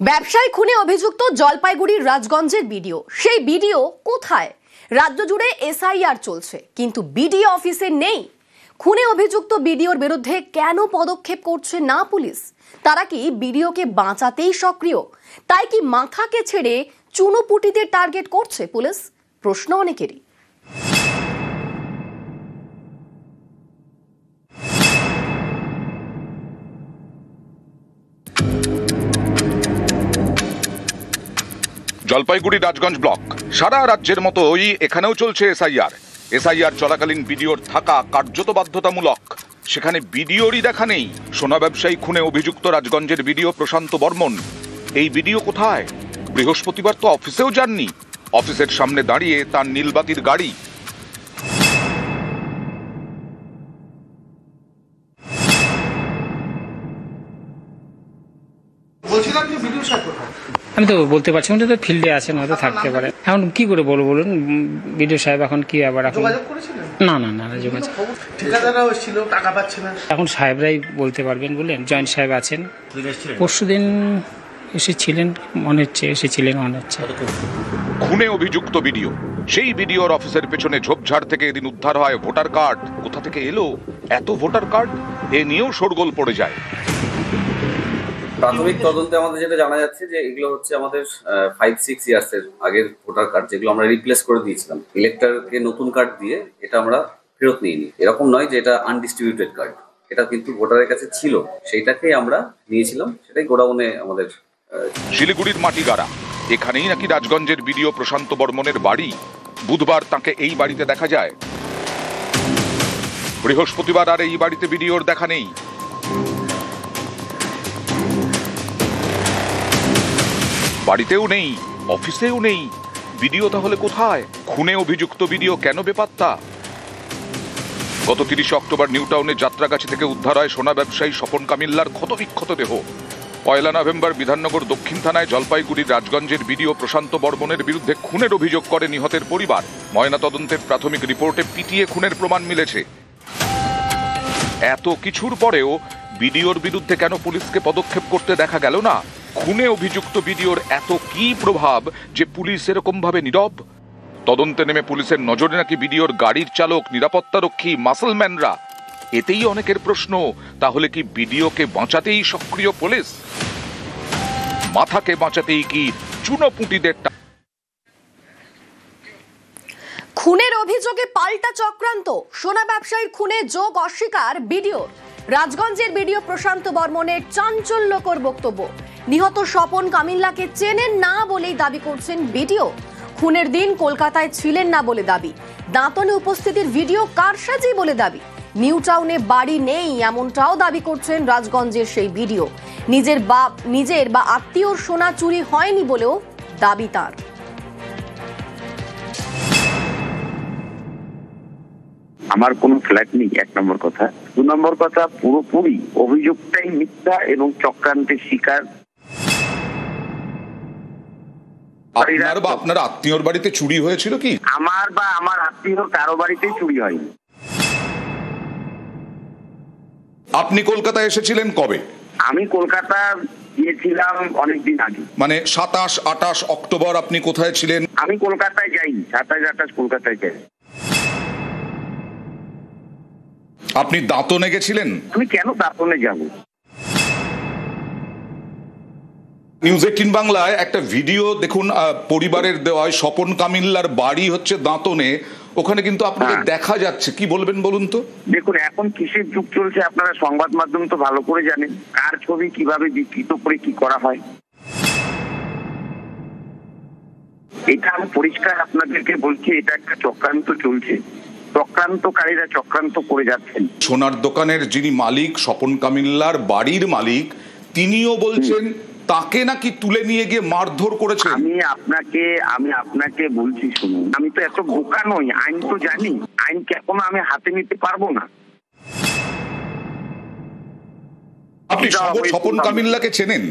ব্যবসায়ী খুনে অভিযুক্ত জলপাইগুড়ির রাজগঞ্জের বিডিও। সেই বিডিও কোথায়? রাজ্য জুড়ে এসআইআর চলছে, কিন্তু বিডিও অফিসে নেই। খুনে অভিযুক্ত বিডিওর বিরুদ্ধে কেন পদক্ষেপ করছে না পুলিশ? তারা কি বিডিওকে বাঁচাতেই সক্রিয়? তাই কি মাথাকে ছেড়ে চুনোপুটিদের টার্গেট করছে পুলিশ? প্রশ্ন অনেকেরই। জলপাইগুড়ি রাজগঞ্জ ব্লক সারা রাজ্যের মতোই এখানেও চলছে এসআইআর চলাকালীন বিডিওর থাকা কার্যত বাধ্যতামূলক। সেখানে বিডিওরই দেখা নেই। সোনা ব্যবসায়ী খুনে অভিযুক্ত রাজগঞ্জের বিডিও প্রশান্ত বর্মন। এই বিডিও কোথায়? বৃহস্পতিবার তো অফিসেও যাননি। অফিসের সামনে দাঁড়িয়ে তার নীলবাতির গাড়ি। আমি তো বলতে পারছি না, তো ফিল্ডে আছেন, হয়তো থাকতে পারে। এখন কি করে বলবো বলুন, বিডিও সাহেব এখন কি আবার এখন না না না যোগাযোগ, এখন সাহেবরাই বলতে পারবেন। বললেন জয়েন্ট সাহেব আছেন, পরশুদিন এসেছিলেন মনে হচ্ছে, খুনে অভিযুক্ত বিডিও। সেই বিডিওর অফিসের পেছনে ঝোপঝাড় থেকে এদিন উদ্ধার হয় ভোটার কার্ড। কোথা থেকে এলো এত ভোটার কার্ড? এ নিয়েও শোরগোল পড়ে যায়। প্রাথমিক তদন্তে আমাদের যেটা জানা যাচ্ছে যে এগুলো হচ্ছে আমাদের 5-6 ইয়ার্স এর আগের ভোটার কার্ড, যেগুলো আমরা রিপ্লেস করে দিয়েছিলাম। ইলেক্টরকে নতুন কার্ড দিয়ে এটা আমরা ফেরত নিয়ে নিই। এরকম নয় যে এটা আনডিস্ট্রিবিউটেড কার্ড, এটা কিন্তু ভোটারের কাছে ছিল, সেইটাকেই আমরা নিয়েছিলাম, সেটাই গোডাউনে আমাদের। শিলিগুড়ির মাটিগাড়া, এখানেই নাকি রাজগঞ্জের বিডিও প্রশান্ত বর্মনের বাড়ি। বুধবার তাকে এই বাড়িতে দেখা যায়। বৃহস্পতিবার আর এই বাড়িতে বিডিওর দেখা নেই। বাড়িতেও নেই, অফিসেও নেই। বিডিও তাহলে কোথায়? খুনে অভিযুক্ত বিডিও কেন বেপাত্তা? গত 30 অক্টোবর নিউ টাউনের যাত্রাগাছি থেকে উদ্ধার হয় সোনা ব্যবসায়ী স্বপন কামিল্লার ক্ষতবিক্ষত দেহ। 1 নভেম্বর বিধাননগর দক্ষিণ থানায় জলপাইগুড়ির রাজগঞ্জের বিডিও প্রশান্ত বর্মনের বিরুদ্ধে খুনের অভিযোগ করে নিহতের পরিবার। ময়নাতদন্তের প্রাথমিক রিপোর্টে পিটিয়ে খুনের প্রমাণ মিলেছে। এত কিছুর পরেও বিডিওর বিরুদ্ধে কেন পুলিশকে পদক্ষেপ করতে দেখা গেল না? খুনে অভিযুক্ত বিডিওর এত কি প্রভাব যে পুলিশ এরকম ভাবে নীরব? তদন্তে নেমে পুলিশের নজরে নাকি বিডিওর গাড়ির চালক, নিরাপত্তারক্ষী, মাসলম্যানরা। এতেই অনেকের প্রশ্ন, তাহলে কি বিডিওকে বাঁচাতেই সক্রিয় পুলিশ? মাথাকে বাঁচাতেই কি চুনোপুঁটিদের? খুনের অভিযোগে পাল্টা চক্রান্ত। সোনা ব্যবসায়ীর খুনে যোগ অস্বীকার বিডিওর। রাজগঞ্জের বিডিও প্রশান্ত বর্মনের চাঞ্চল্যকর বক্তব্য। নিহত স্বপন কামিল্লাকে চেনেন না বলেই দাবি করছেন বিডিও। খুনের দিন কলকাতায় ছিলেন না বলে দাবি। দাঁতনে উপস্থিতির ভিডিও কারসাজি বলে দাবি। নিউ টাউনে বাড়ি নেই এমনটাও দাবি করছেন রাজগঞ্জের সেই বিডিও। নিজের বা আত্মীয়র সোনা চুরি হয়নি বলেও দাবি তার। আমার কোনো ফ্ল্যাট নেই, 1 নম্বর কথা। 2 নম্বর কথা, পুরোপুরি অভিযোগটাই মিথ্যা এবং চক্রান্তের শিকার। আপনার আত্মীয়র বাড়িতে চুরি হয়েছিল কি? আমার বা আমার আত্মীয় কারো বাড়িতেই চুরি হয়নি। আপনি কলকাতায় এসেছিলেন কবে? আমি কলকাতা গিয়েছিলাম অনেকদিন আগে। মানে 27-28 অক্টোবর আপনি কোথায় ছিলেন? আমি কলকাতায় যাইনি, 27-28 কলকাতায় যাই। আপনি দাঁতনে গেছিলেন? আমি কেন দাঁতনে যাব? নিউজ 18 বাংলায় একটা ভিডিও দেখুন, পরিবারের দেওয়ায়। স্বপন কামিল্লার বাড়ি হচ্ছে দাঁতনে, ওখানে কিন্তু আপনাকে দেখা যাচ্ছে। কি বলবেন বলুন তো? দেখুন, এখন কিসের যুগ চলছে আপনারা সংবাদ মাধ্যম তো ভালো করে জানেন। কার ছবি কিভাবে বিকৃত করে কি করা হয়, এটা আমি পরিষ্কার আপনাদেরকে বলছি। এটা একটা চক্রান্ত চলছে, চক্রান্তকারীরা চক্রান্ত করে যাচ্ছেন। সোনার দোকানের যিনি মালিক, স্বপন কামিল্লার বাড়ির মালিক, তিনিও বলছেন তাকে নাকি তুলে নিয়ে গিয়ে মারধর করেছে। আমি আপনাকে বলছি, শুনুন, আমি তো এত বোকা নই, আইন তো জানি। আইনকে এখনো আমি হাতে নিতে পারবো না। আপনি স্বপন কামিল্লাকে চেনেন?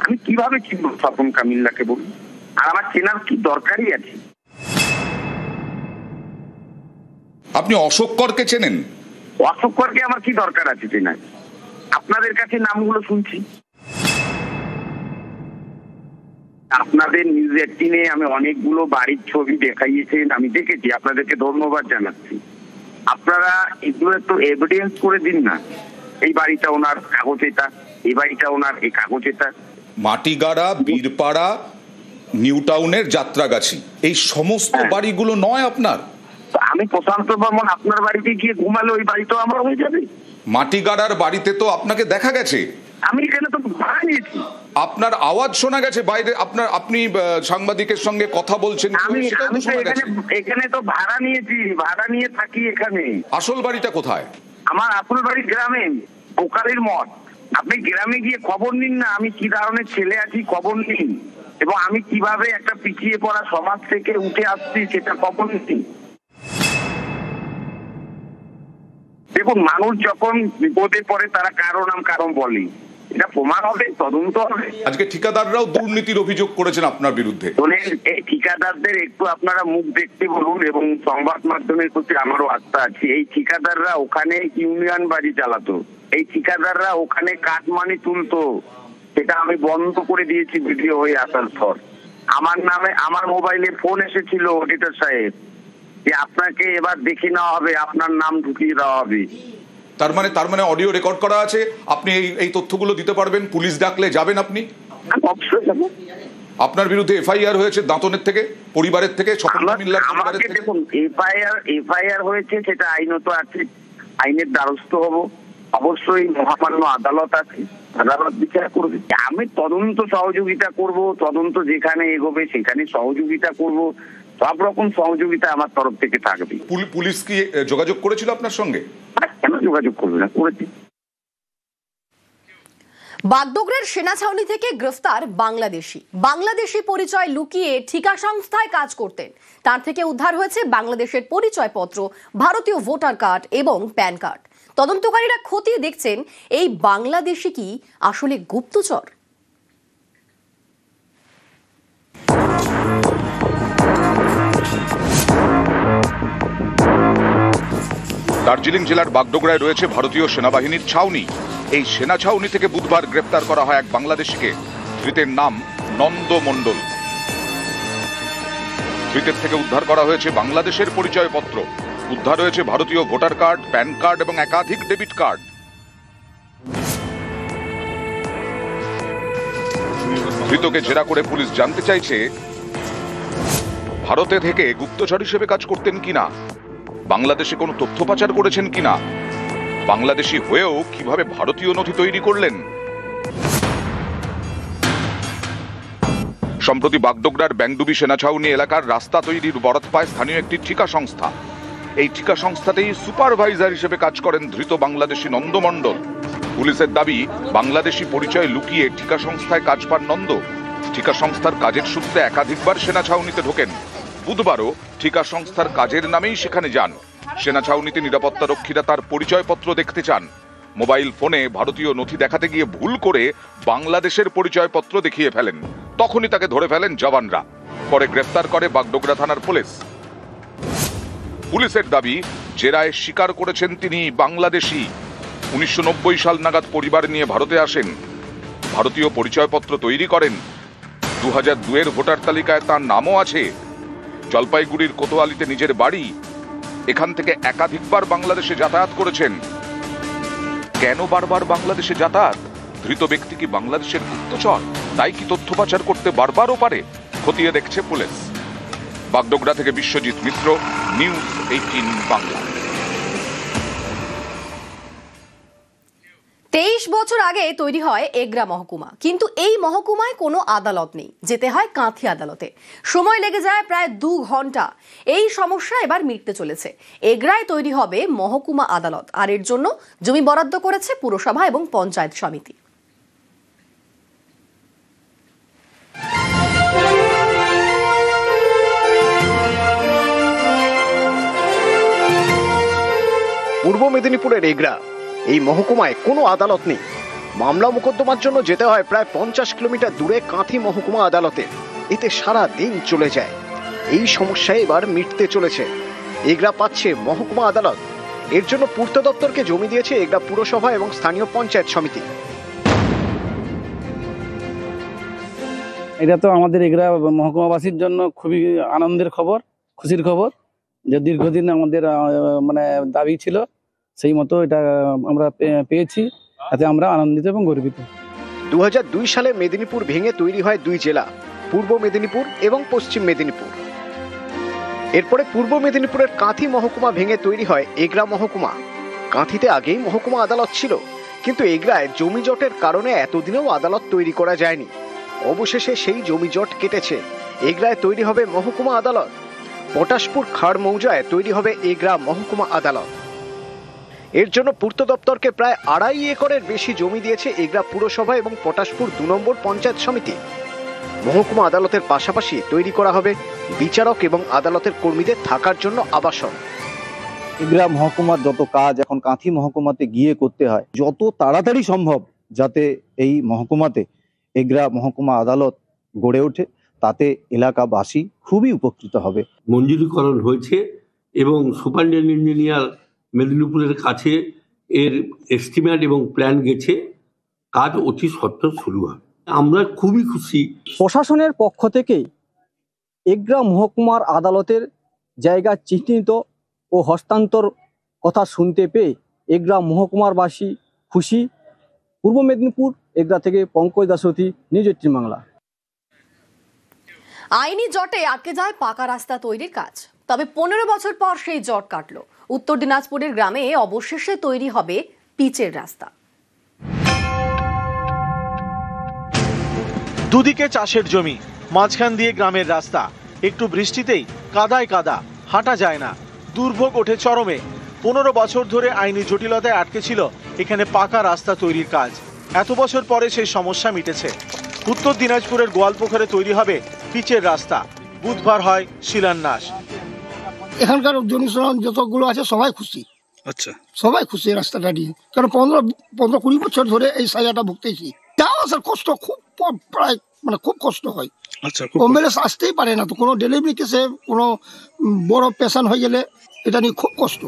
আমি কিভাবে চিনব স্বপন কামিল্লাকে বলুন? আর আমার চেনার কি দরকারই আছে? আপনি অশোক করকে চেনেন? অশোক করকে আমার কি দরকার আছে চেনার? আপনাদের কাছে নামগুলো শুনছি। আপনাদের নিউজ 18-এ আমি অনেকগুলো বাড়ির ছবি দেখাইয়েছেন, আমি দেখেছি, আপনাদেরকে ধন্যবাদ জানাচ্ছি। আপনারা এগুলো একটু এভিডেন্স করে দিন না, এই বাড়িটা ওনার, কাগজ এটা, এই বাড়িটা ওনার, এই কাগজ এটা। মাটিগাড়া, বীরপাড়া, নিউ টাউনের যাত্রাগাছি, এই সমস্ত বাড়িগুলো নয় আপনার? আমি প্রশান্ত বর্মন আপনার বাড়িতে গিয়ে ঘুমালে ওই বাড়িটাও আমার হয়ে যাবে? মাটিগাড়ার বাড়িতে তো আপনাকে দেখা গেছে, আমি এখানে তো ভাড়া নিয়েছি। আপনার আওয়াজ শোনা গেছে বাইরে, আপনি সাংবাদিকের সঙ্গে কথা বলছেন, এখানে তো ভাড়া নিয়েছি, ভাড়া নিয়ে থাকি এখানে। আসল বাড়িটা কোথায়? আমার আসল বাড়ি গ্রামে, বোকালির মঠ। আপনি গ্রামে গিয়ে খবর নিন না, আমি কি ধরনের ছেলে আছি খবর নিন, এবং আমি কিভাবে একটা পিছিয়ে পড়া সমাজ থেকে উঠে আসছি সেটা খবর নিন। দেখুন, মানুষ যখন বিপদে পড়ে তারা কারো নাম কারণ বলে, এটা প্রমাণ হবে, তদন্ত হবে। আজকে ঠিকাদাররাও দুর্নীতির অভিযোগ করেছেন আপনার বিরুদ্ধে। এই ঠিকাদারদের একটু আপনারা মুখ দেখতে বলুন, এবং সংবাদ মাধ্যমের প্রতি আমারও আস্থা আছে। এই ঠিকাদাররা ওখানে ইউনিয়ন বাড়ি চালাতো, এই ঠিকাদাররা ওখানে কাটমানি তুলতো, সেটা আমি বন্ধ করে দিয়েছি ভিডিও হয়ে আসার পর। আমার নামে আমার মোবাইলে ফোন এসেছিল অডিটর সাহেব যে আপনাকে এবার দেখে নেওয়া হবে, আপনার নাম ঢুকিয়ে দেওয়া হবে। তার মানে অডিও রেকর্ড করা আছে, আপনি এই তথ্যগুলো দিতে পারবেন? পুলিশ ডাকলে যাবেন আপনি? অবশ্যই যাবো। আপনার বিরুদ্ধে এফআইআর হয়েছে দাঁতনের থেকে, পরিবারের থেকে, আমাকে দেখুন, এফআইআর হয়েছে, সেটা আইনত আছে, আইনের দ্বারস্থ হব। অবশ্যই মহামান্য আদালত আছে, আদালত বিচার করবে। আমি তদন্ত সহযোগিতা করব, তদন্ত যেখানে এগোবে সেখানে সহযোগিতা করব, সব রকম সহযোগিতা আমার তরফ থেকে থাকবে। পুলিশ কি যোগাযোগ করেছিল আপনার সঙ্গে? কেন যোগাযোগ করবে না, করেছি। বাগডোগরার সেনা ছাউনি থেকে গ্রেফতার বাংলাদেশি পরিচয় লুকিয়ে ঠিকা সংস্থায় কাজ করতেন। তার থেকে উদ্ধার হয়েছে বাংলাদেশের পরিচয়পত্র, ভারতীয় ভোটার কার্ড এবং প্যান কার্ড। তদন্তকারীরা খতিয়ে দেখছেন এই বাংলাদেশি কি আসলে গুপ্তচর। দার্জিলিং জেলার বাগডোগরায় রয়েছে ভারতীয় সেনাবাহিনীর ছাউনি। এই সেনা ছাউনি থেকে বুধবার গ্রেপ্তার করা হয় এক বাংলাদেশিকে। ধৃতের নাম নন্দ মণ্ডল। ধৃতের থেকে উদ্ধার করা হয়েছে বাংলাদেশের পরিচয়পত্র, উদ্ধার হয়েছে ভারতীয় ভোটার কার্ড, প্যান কার্ড এবং একাধিক ডেবিট কার্ড। ধৃতকে জেরা করে পুলিশ জানতে চাইছে ভারতে থেকে গুপ্তচর হিসেবে কাজ করতেন কিনা, বাংলাদেশে কোনো তথ্য পাচার করেছেন কিনা, বাংলাদেশি হয়েও কিভাবে ভারতীয় নথি তৈরি করলেন। সম্প্রতি বাগডোগরার ব্যাংডুবি সেনা ছাউনি এলাকার রাস্তা তৈরির বরাত পায় স্থানীয় একটি ঠিকা সংস্থা। এই ঠিকা সংস্থাতেই সুপারভাইজার হিসেবে কাজ করেন ধৃত বাংলাদেশি নন্দ মণ্ডল। পুলিশের দাবি, বাংলাদেশি পরিচয় লুকিয়ে ঠিকা সংস্থায় কাজ পান নন্দ। ঠিকা সংস্থার কাজের সূত্রে একাধিকবার সেনা ছাউনিতে ঢোকেন। বুধবারও ঠিকা সংস্থার কাজের নামেই সেখানে যান। সেনা ছাউনিতে নিরাপত্তা রক্ষীরা তার পরিচয়পত্র দেখতে চান। মোবাইল ফোনে ভারতীয় নথি দেখাতে গিয়ে ভুল করে বাংলাদেশের পরিচয়পত্র দেখিয়ে ফেলেন। তখনই তাকে ধরে ফেলেন জওয়ানরা। পরে গ্রেফতার করে বাগডোগরা থানার পুলিশ। পুলিশের দাবি, জেরায় স্বীকার করেছেন তিনি বাংলাদেশি। 1990 সাল নাগাদ পরিবার নিয়ে ভারতে আসেন, ভারতীয় পরিচয়পত্র তৈরি করেন। 2002-এর ভোটার তালিকায় তার নামও আছে। জলপাইগুড়ির কোতোয়ালিতে নিজের বাড়ি, এখান থেকে একাধিকবার বাংলাদেশে যাতায়াত করেছেন। কেন বারবার বাংলাদেশে যাতায়াত? ধৃত ব্যক্তি কি বাংলাদেশের গুপ্তচর? তাই কি তথ্য পাচার করতে বারবারও পারে? খতিয়ে দেখছে পুলিশ। বাগডোগরা থেকে বিশ্বজিৎ মিত্র, নিউজ 18 বাংলা। 23 বছর আগে তৈরি হয় এগরা মহকুমা, কিন্তু এই মহকুমায় কোনো আদালত নেই, যেতে হয় কাঁথি আদালতে। সময় লেগে যায় প্রায় 2 ঘন্টা। এই সমস্যা এবার মিটতে চলেছে। এগরায় তৈরি হবে মহকুমা আদালত, আর এর জন্য জমি বরাদ্দ করেছে পুরসভা এবং পঞ্চায়েত সমিতি। পূর্ব মেদিনীপুরের এগরা, এই মহকুমায় কোনো আদালত নেই। মামলা মোকদ্দমার জন্য যেতে হয় প্রায় 50 কিলোমিটার দূরে কাঁথি মহকুমা আদালতে। এতে সারা দিন চলে যায়। এই সমস্যা এবার মিটতে চলেছে। এগরা পাচ্ছে মহকুমা আদালত। এর জন্য পূর্ত দপ্তরকে জমি দিয়েছে এগরা পুরসভা এবং স্থানীয় পঞ্চায়েত সমিতি। এটা তো আমাদের এগরা মহকুমাবাসীর জন্য খুবই আনন্দের খবর, খুশির খবর, যে দীর্ঘদিন আমাদের মানে দাবি ছিল, সেই মতো এটা আমরা পেয়েছি। তাতে আমরা আনন্দিত এবং গর্বিত। 2002 সালে মেদিনীপুর ভেঙে তৈরি হয় দুই জেলা, পূর্ব মেদিনীপুর এবং পশ্চিম মেদিনীপুর। এরপরে পূর্ব মেদিনীপুরের কাঁথি মহকুমা ভেঙে তৈরি হয় এগরা মহকুমা। কাঁথিতে আগেই মহকুমা আদালত ছিল, কিন্তু এগরায় জমি জটের কারণে এতদিনেও আদালত তৈরি করা যায়নি। অবশেষে সেই জমি জট কেটেছে, এগরায় তৈরি হবে মহকুমা আদালত। পটাশপুর খাড় মৌজায় তৈরি হবে এগরা মহকুমা আদালত। এর জন্য পূর্ত দপ্তরকে প্রায় 2.5 একরের বেশি জমি দিয়েছে এগরা পুরসভা এবং পটাশপুর 2 নম্বর পঞ্চায়েত সমিতি। মহকুমা আদালতের পাশাপাশি তৈরি করা হবে বিচারক এবং আদালতের কর্মীদের থাকার জন্য আবাসন। এগরা মহকুমার যত কাজ এখন কাঁথি মহকুমাতে গিয়ে করতে হয়, যত তাড়াতাড়ি সম্ভব যাতে এই মহকুমাতে এগরা মহকুমা আদালত গড়ে ওঠে, তাতে এলাকাবাসী খুবই উপকৃত হবে। মঞ্জুরিকরণ হয়েছে এবং সুপারিনটেন্ডেন্ট ইঞ্জিনিয়ার মেদিনীপুরের কাছে এর এস্টিমেট এবং প্ল্যান গেছে, কাজ অতি সত্বর শুরু হবে। আমরা খুবই খুশি। প্রশাসনের পক্ষ থেকে এগরা মহকুমার আদালতের জায়গা চিহ্নিত ও হস্তান্তর কথা শুনতে পেয়ে এগরা মহকুমারবাসী খুশি। পূর্ব মেদিনীপুর এগরা থেকে পঙ্কজ দাসরথী, নিউজ 18 বাংলা। আইনি জটে আটকে যায় পাকা রাস্তা তৈরির কাজ, তবে 15 বছর পর সেই জট কাটলো। উত্তর দিনাজপুরের গ্রামে অবশেষে তৈরি হবে পিচের রাস্তা। দুদিকে চাষের জমি, মাঝখান দিয়ে গ্রামের রাস্তা। একটু বৃষ্টিতেই কাদায় কাদা, হাঁটা যায় না, দুর্ভোগ ওঠে চরমে। 15 বছর ধরে আইনি জটিলতায় আটকে ছিল এখানে পাকা রাস্তা তৈরির কাজ। এত বছর পরে সেই সমস্যা মিটেছে। উত্তর দিনাজপুরের গোয়ালপুকুরে তৈরি হবে পিচের রাস্তা। বুধবার হয় শিলান্যাস। এখানকার জনসাধারণ যতগুলো আছে সবাই খুশি। আচ্ছা, সবাই খুশি রাস্তাটা নিয়ে, কারণ 15-20 বছর ধরে এই সাজাটা ভুগতেছি। যাওয়া আসার কষ্ট খুব, প্রায় মানে খুব কষ্ট হয়। আচ্ছা, অ্যাম্বুলেন্স আসতেই পারে না, তো কোনো ডেলিভারি কেসে কোনো বড় পেশেন্ট হয়ে গেলে এটা নিয়ে খুব কষ্ট।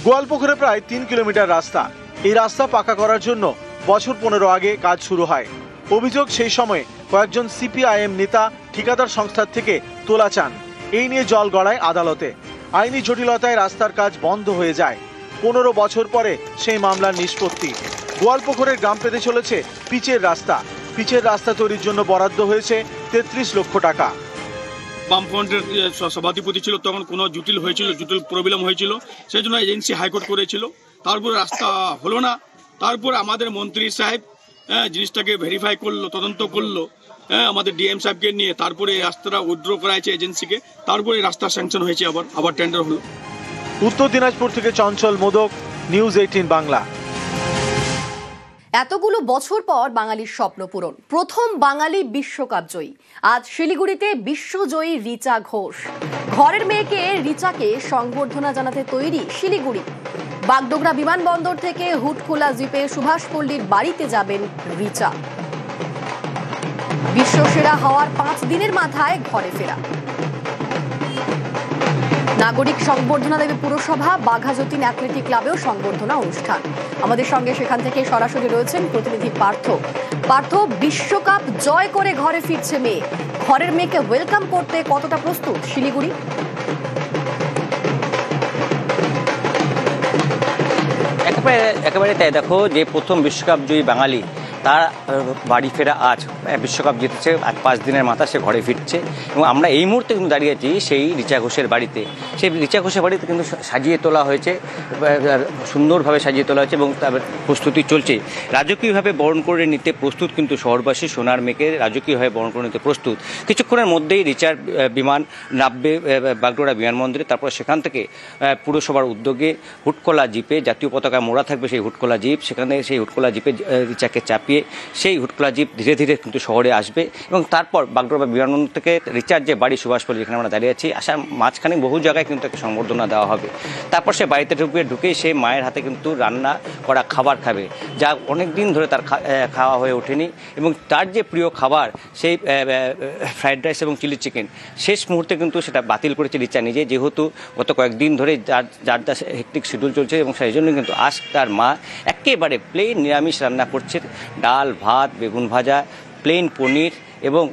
গোয়ালপুকুরে প্রায় 3 কিলোমিটার রাস্তা। এই রাস্তা পাকা করার জন্য বছর 15 আগে কাজ শুরু হয়। অভিযোগ, সেই সময় কয়েকজন সিপিআইএম নেতা ঠিকাদার সংস্থার থেকে তোলা চান। এই নিয়ে জল গড়ায় আদালতে। আইনি জটিলতায় রাস্তার কাজ বন্ধ হয়ে যায়। 15 বছর পরে সেই মামলার নিষ্পত্তি। গোয়ালপুকুরের গ্রাম পেতে চলেছে পিচের রাস্তা। পিচের রাস্তা তৈরির জন্য বরাদ্দ হয়েছে 33 লক্ষ টাকা। বামফ্রন্টের সভাধিপতি ছিল, তখন কোনো জটিল প্রবলেম হয়েছিল, সেই জন্য এজেন্সি হাইকোর্ট করেছিল। তারপরে রাস্তা হলো না। তারপর আমাদের মন্ত্রী সাহেব জিনিসটাকে ভেরিফাই করলো, তদন্ত করলো, আমাদের ডিএম সাহেবকে নিয়ে। তারপরে রাস্তাটা উইথড্র করাইছে এজেন্সিকে। তারপরে রাস্তা স্যাংশন হয়েছে, আবার টেন্ডার হলো। উত্তর দিনাজপুর থেকে চঞ্চল মোদক, নিউজ 18 বাংলা। এতগুলো বছর পর বাঙালির স্বপ্ন পূরণ, প্রথম বাঙালি বিশ্বকাপ জয়ী। আজ শিলিগুড়িতে বিশ্বজয়ী রিচা ঘোষ। ঘরের মেয়েকে রিচাকে সংবর্ধনা জানাতে তৈরি শিলিগুড়ি। বাগডোগরা বিমানবন্দর থেকে হুটখোলা জিপে সুভাষপল্লীর বাড়িতে যাবেন রিচা। বিশ্বসেরা হওয়ার 5 দিনের মাথায় ঘরে ফেরা। নাগরিক সংবর্ধনা দেবে পুরসভা। বাঘাযতীন অ্যাথলেটিক ক্লাবেও সংবর্ধনা অনুষ্ঠান। আমাদের সঙ্গে সেখান থেকে সরাসরি রয়েছেন প্রতিনিধি পার্থ। পার্থ, বিশ্বকাপ জয় করে ঘরে ফিরছে মেয়ে। ঘরের মেয়েকে ওয়েলকাম করতে কতটা প্রস্তুত শিলিগুড়ি? একেবারে তাই। দেখো, যে প্রথম বিশ্বকাপ জয়ী বাঙালি, তার বাড়ি ফেরা আজ। বিশ্বকাপ জিতেছে, আজ 5 দিনের মাথা সে ঘরে ফিরছে। এবং আমরা এই মুহূর্তে কিন্তু দাঁড়িয়ে আছি সেই রিচা ঘোষের বাড়িতে। সেই রিচা ঘোষের বাড়িতে কিন্তু সাজিয়ে তোলা হয়েছে, সুন্দরভাবে সাজিয়ে তোলা হয়েছে এবং তার প্রস্তুতি চলছে। রাজকীয়ভাবে বরণ করে নিতে প্রস্তুত কিন্তু শহরবাসী। সোনার মেয়েকে রাজকীয়ভাবে বরণ করে নিতে প্রস্তুত। কিছুক্ষণের মধ্যেই রিচার বিমান নামবে বাগডোগরা বিমানবন্দরে। তারপর সেখান থেকে পুরসভার উদ্যোগে হুটখোলা জিপে, জাতীয় পতাকা মোড়া থাকবে সেই হুটখোলা জিপ, সেখানে সেই হুটখোলা জিপে রিচাকে চাপিয়ে সেই হুটখোলা জিপ ধীরে ধীরে কিন্তু শহরে আসবে। এবং তারপর বাগডোগরা বিমানবন্দর থেকে রিচার যে বাড়ি সুভাষপল্লী, যেখানে আমরা দাঁড়িয়ে আছি, আসার মাঝখানে বহু জায়গায় কিন্তু তাকে সংবর্ধনা দেওয়া হবে। তারপর সে বাড়িতে ঢুকেই সে মায়ের হাতে কিন্তু রান্না করা খাবার খাবে, যা অনেক দিন ধরে তার খাওয়া হয়ে ওঠেনি। এবং তার যে প্রিয় খাবার, সেই ফ্রাইড রাইস এবং চিলি চিকেন, শেষ মুহূর্তে কিন্তু সেটা বাতিল করেছে রিচা নিজে, যেহেতু গত কয়েকদিন ধরে যার হেক্টিক শিডিউল চলছে। এবং সেই জন্য কিন্তু আজ তার মা একেবারে প্লেন নিরামিষ রান্না করছে। ডাল, ভাত, বেগুন ভাজা, প্লেন পনির এবং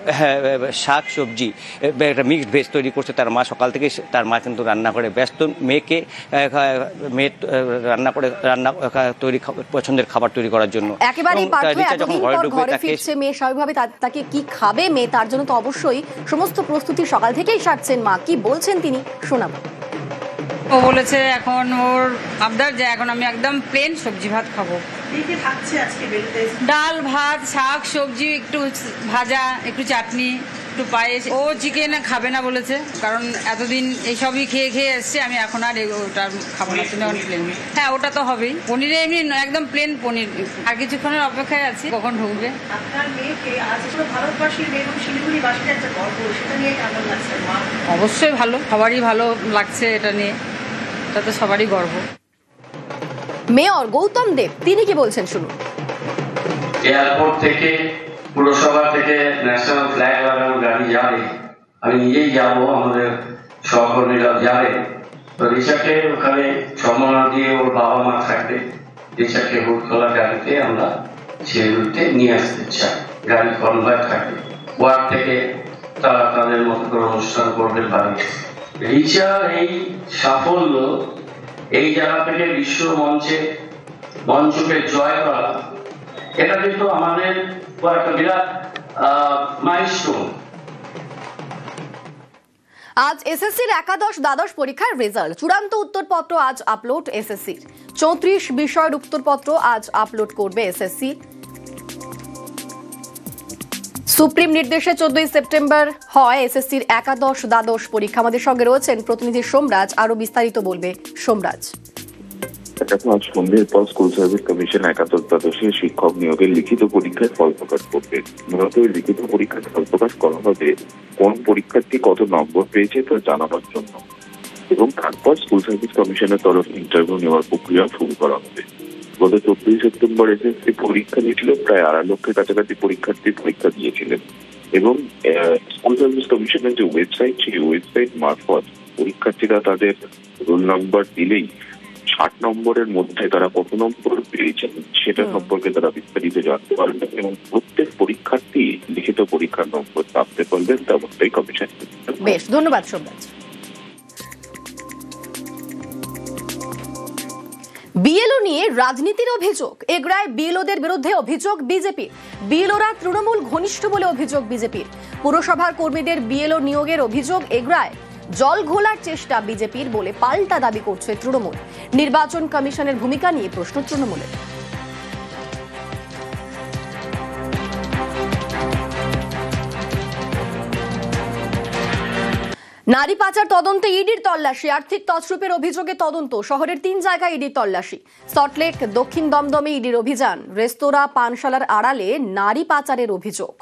শাক সবজি একটা মিক্সড ভেজ তৈরি করছে তার মা। সকাল থেকে তার মা কিন্তু রান্না করে ব্যস্ত, মেয়ে রান্না তৈরি পছন্দের খাবার তৈরি করার জন্য। একেবারেই যখন ঘরে ফিরছে মেয়ে, স্বাভাবিকভাবে তাকে কি খাবে মেয়ে, তার জন্য তো অবশ্যই সমস্ত প্রস্তুতি সকাল থেকেই সারছেন মা। কি বলছেন তিনি, শোনাবো। ও বলেছে এখন ওর আবদার যে এখন আমি একদম প্লেন সবজি ভাত খাবো। ডাল ভাত শাক সবজি একটু ভাজা একটু চাটনি একটু পায়েস। ও চিকেন খাবে না বলেছে, কারণ এতদিন এইসবই খেয়ে খেয়ে এসছে, আমি এখন আর ওটা খাবো না, তুমি প্লেন। হ্যাঁ ওটা তো হবেই, পনিরে এমনি একদম প্লেন পনির। আর কিছুক্ষণের অপেক্ষায় আছি কখন ঢুকবে। অবশ্যই ভালো, সবারই ভালো লাগছে এটা নিয়ে, এটা তো সবারই গর্ব। মেয়র গৌতম দেব তিনি কি বলছেন শুনুন। এয়ারপোর্ট থেকে পুরসভা থেকে ন্যাশনাল ফ্ল্যাগ লাগানো গাড়ি যাবে, আমি নিজেই যাব, আমাদের সহকর্মীরা যাবে। তো রিচাকে ওখানে সম্মাননা দিয়ে ওর বাবা মা থাকবে, রিচাকে হুট খোলা গাড়িতে আমরা শিলিগুড়িতে নিয়ে আসতে চাই। গাড়ি কনভয় থাকবে, ওয়ার্ড থেকে তারা তাদের মতো করে অনুষ্ঠান করবে বাড়ি। রিচার এই সাফল্য, এই জায়গা থেকে বিশ্ব মঞ্চকে জয় করা, এটা কিন্তু আমাদের একটা বিরাট মাইলস্টোন। আজ এসএসসির একাদশ দ্বাদশ পরীক্ষার রেজাল্ট, চূড়ান্ত উত্তরপত্র আজ আপলোড এসএসসির। 34 বিষয়ের উত্তরপত্র আজ আপলোড করবে এসএসসি। সুপ্রিম নির্দেশে 14 সেপ্টেম্বর হয় এসএসসির একাদশ দ্বাদশ পরীক্ষা। আমাদের সঙ্গে রয়েছেন প্রতিনিধি সোমরাজ, আরো বিস্তারিত বলবে সোমরাজ। আজ সন্ধ্যের পর স্কুল সার্ভিস কমিশন একাদশ দ্বাদশে শিক্ষক নিয়োগের লিখিত পরীক্ষায় ফল প্রকাশ করবে। মূলত লিখিত পরীক্ষায় ফল প্রকাশ করা হবে কোন পরীক্ষার্থী কত নম্বর পেয়েছে তা জানানোর জন্য, এবং তারপর স্কুল সার্ভিস কমিশনের তরফে ইন্টারভিউ নেওয়ার প্রক্রিয়া শুরু করা হবে। গত 14 সেপ্টেম্বর এসএসসি পরীক্ষা নিয়েছিল, প্রায় 2.5 লক্ষের কাছাকাছি পরীক্ষার্থী পরীক্ষা দিয়েছিলেন, এবং স্কুল সার্ভিস কমিশনের যে ওয়েবসাইট, সেই ওয়েবসাইট মারফত পরীক্ষার্থীরা তাদের রোল নাম্বার দিলেই 60 নম্বরের মধ্যে তারা কত নম্বর পেয়েছেন সেটা সম্পর্কে তারা বিস্তারিত জানতে পারবেন, এবং প্রত্যেক পরীক্ষার্থী লিখিত পরীক্ষার নম্বর প্রাপ্ত করবেন, তেমনটাই কমিশন। বেশ, ধন্যবাদ সোমরাজ। বিএলও নিয়ে রাজনীতির অভিযোগ, এগরায় বিএলওদের বিরুদ্ধে অভিযোগ বিজেপির। বিএলওরা তৃণমূল ঘনিষ্ঠ বলে অভিযোগ বিজেপির। পুরসভার কর্মীদের বিএলও নিয়োগের অভিযোগ এগরায় জল ঘোলার চেষ্টা বিজেপির বলে পাল্টা দাবি করছে তৃণমূল। নির্বাচন কমিশনের ভূমিকা নিয়ে প্রশ্ন তৃণমূলের। নারী পাচার তদন্তে ইডির তল্লাশি, আর্থিক তছরূপের অভিযোগে তদন্ত, শহরের 3 জায়গায় ইডির তল্লাশি। সল্টলেক, দক্ষিণ দমদমে ইডির অভিযান, রেস্তোরাঁ পানশালার আড়ালে নারী পাচারের অভিযোগ।